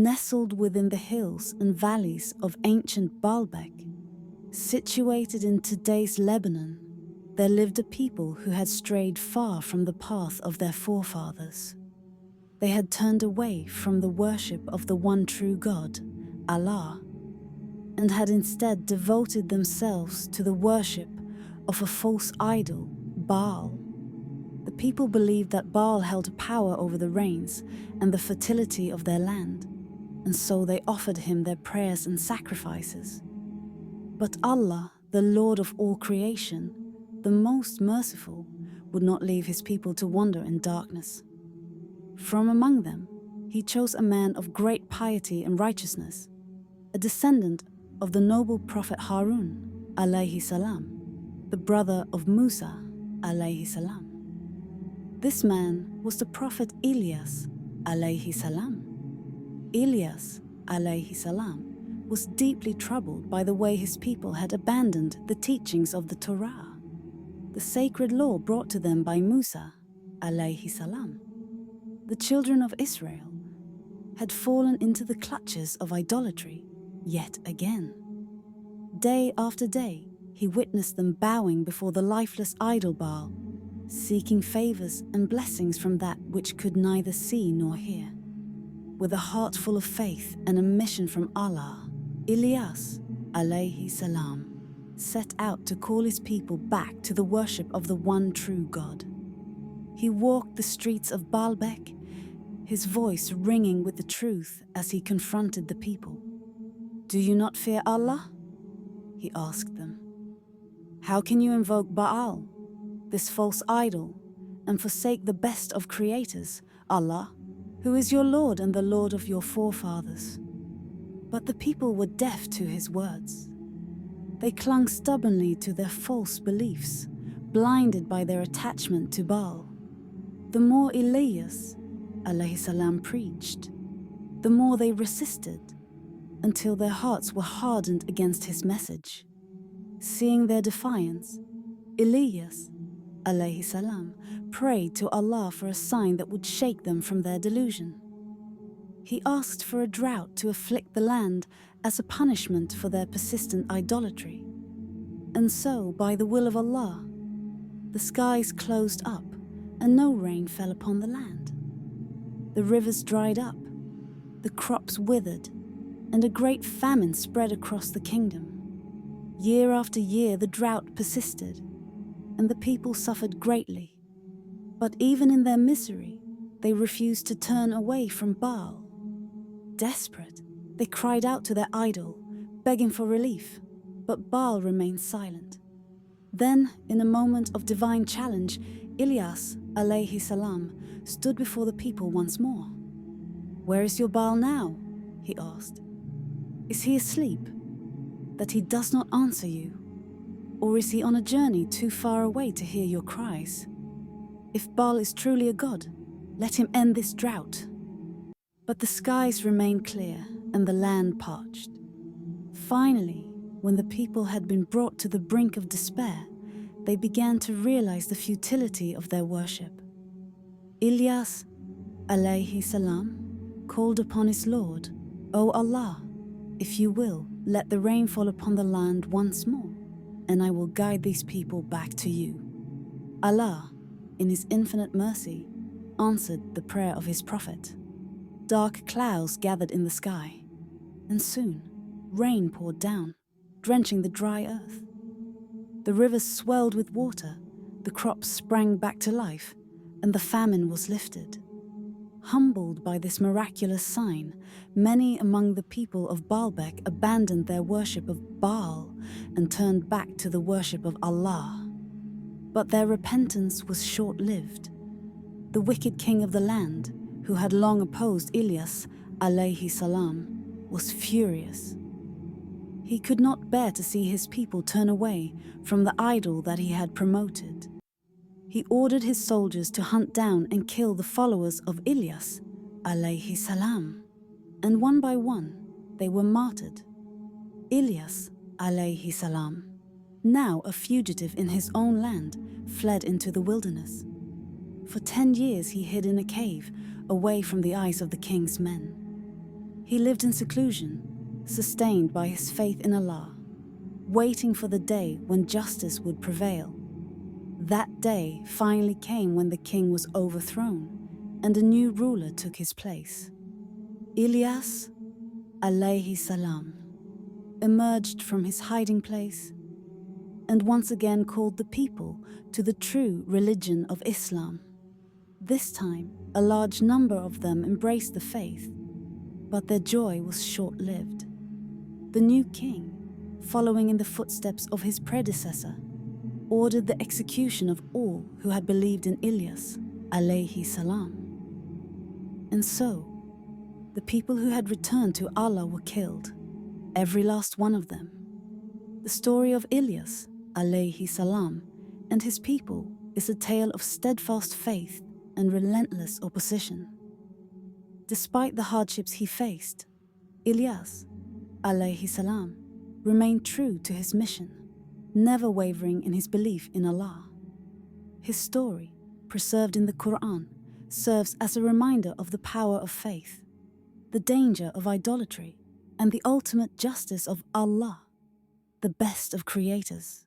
Nestled within the hills and valleys of ancient Baalbek, situated in today's Lebanon, there lived a people who had strayed far from the path of their forefathers. They had turned away from the worship of the one true God, Allah, and had instead devoted themselves to the worship of a false idol, Baal. The people believed that Baal held power over the rains and the fertility of their land, and so they offered him their prayers and sacrifices. But Allah, the Lord of all creation, the most merciful, would not leave his people to wander in darkness. From among them, he chose a man of great piety and righteousness, a descendant of the noble Prophet Harun, alayhi salam, the brother of Musa, alayhi salam. This man was the Prophet Ilyas, alayhi salam. Ilyas, alayhi salam, was deeply troubled by the way his people had abandoned the teachings of the Torah, the sacred law brought to them by Musa, alayhi salam. The children of Israel had fallen into the clutches of idolatry yet again. Day after day, he witnessed them bowing before the lifeless idol Baal, seeking favors and blessings from that which could neither see nor hear. With a heart full of faith and a mission from Allah, Ilyas, alayhi salam, set out to call his people back to the worship of the one true God. He walked the streets of Baalbek, his voice ringing with the truth as he confronted the people. "Do you not fear Allah?" he asked them. "How can you invoke Baal, this false idol, and forsake the best of creators, Allah, who is your Lord and the Lord of your forefathers?" But the people were deaf to his words. They clung stubbornly to their false beliefs, blinded by their attachment to Baal. The more Ilyas, alayhi salam, preached, the more they resisted, until their hearts were hardened against his message. Seeing their defiance, Ilyas, alayhi salam, prayed to Allah for a sign that would shake them from their delusion. He asked for a drought to afflict the land as a punishment for their persistent idolatry. And so, by the will of Allah, the skies closed up and no rain fell upon the land. The rivers dried up, the crops withered, and a great famine spread across the kingdom. Year after year the drought persisted, and the people suffered greatly. But even in their misery, they refused to turn away from Baal. Desperate, they cried out to their idol, begging for relief, but Baal remained silent. Then, in a moment of divine challenge, Ilyas, alayhi salam, stood before the people once more. "Where is your Baal now?" he asked. "Is he asleep, that he does not answer you? Or is he on a journey too far away to hear your cries? If Baal is truly a god, let him end this drought." But the skies remained clear and the land parched. Finally, when the people had been brought to the brink of despair, they began to realize the futility of their worship. Ilyas, alayhi salam, called upon his Lord, "O Allah, if you will, let the rain fall upon the land once more, and I will guide these people back to you." Allah, in his infinite mercy, answered the prayer of his prophet. Dark clouds gathered in the sky, and soon rain poured down, drenching the dry earth. The rivers swelled with water, the crops sprang back to life, and the famine was lifted. Humbled by this miraculous sign, many among the people of Baalbek abandoned their worship of Baal and turned back to the worship of Allah. But their repentance was short-lived. The wicked king of the land, who had long opposed Ilyas, alayhi salam, was furious. He could not bear to see his people turn away from the idol that he had promoted. He ordered his soldiers to hunt down and kill the followers of Ilyas, alayhi salam, and one by one they were martyred. Ilyas, alayhi salam, now a fugitive in his own land, fled into the wilderness. For 10 years he hid in a cave, away from the eyes of the king's men. He lived in seclusion, sustained by his faith in Allah, waiting for the day when justice would prevail. That day finally came when the king was overthrown and a new ruler took his place. Ilyas, alayhi salam, emerged from his hiding place and once again called the people to the true religion of Islam. This time, a large number of them embraced the faith, but their joy was short-lived. The new king, following in the footsteps of his predecessor, ordered the execution of all who had believed in Ilyas, alayhi salam. And so, the people who had returned to Allah were killed, every last one of them. The story of Ilyas, alayhi salam, and his people is a tale of steadfast faith and relentless opposition. Despite the hardships he faced, Ilyas, alayhi salam, remained true to his mission, never wavering in his belief in Allah. His story, preserved in the Quran, serves as a reminder of the power of faith, the danger of idolatry, and the ultimate justice of Allah, the best of creators.